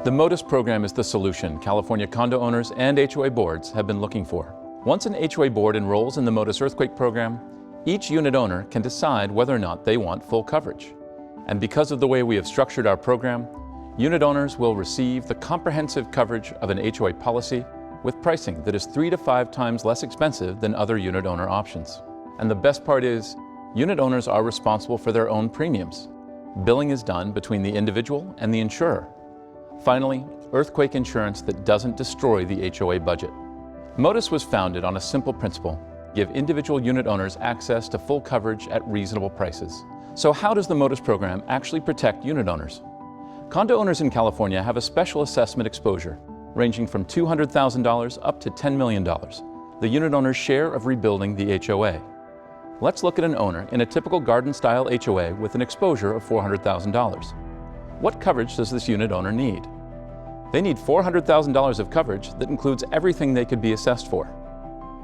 The Modus program is the solution California condo owners and HOA boards have been looking for. Once an HOA board enrolls in the Modus earthquake program, each unit owner can decide whether or not they want full coverage. And because of the way we have structured our program, unit owners will receive the comprehensive coverage of an HOA policy with pricing that is 3 to 5 times less expensive than other unit owner options. And the best part is, unit owners are responsible for their own premiums. Billing is done between the individual and the insurer. Finally, earthquake insurance that doesn't destroy the HOA budget. Modus was founded on a simple principle: give individual unit owners access to full coverage at reasonable prices. So how does the Modus program actually protect unit owners? Condo owners in California have a special assessment exposure ranging from $200,000 up to $10 million, the unit owner's share of rebuilding the HOA. Let's look at an owner in a typical garden-style HOA with an exposure of $400,000. What coverage does this unit owner need? They need $400,000 of coverage that includes everything they could be assessed for.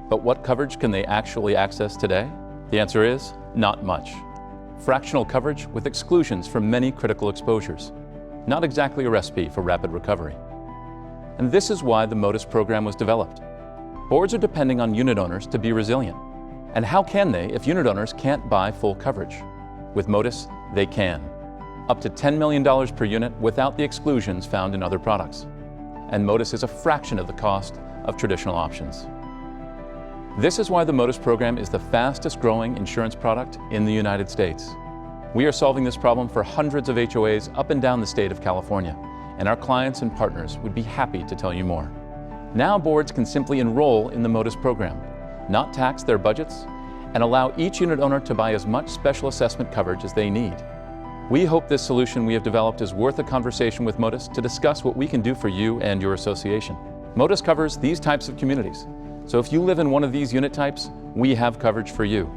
But what coverage can they actually access today? The answer is not much. Fractional coverage with exclusions from many critical exposures. Not exactly a recipe for rapid recovery. And this is why the Modus program was developed. Boards are depending on unit owners to be resilient. And how can they if unit owners can't buy full coverage? With Modus, they can. Up to $10 million per unit without the exclusions found in other products. And Modus is a fraction of the cost of traditional options. This is why the Modus program is the fastest growing insurance product in the United States. We are solving this problem for hundreds of HOAs up and down the state of California, and our clients and partners would be happy to tell you more. Now boards can simply enroll in the Modus program, not tax their budgets, and allow each unit owner to buy as much special assessment coverage as they need. We hope this solution we have developed is worth a conversation with Modus to discuss what we can do for you and your association. Modus covers these types of communities, so if you live in one of these unit types, we have coverage for you.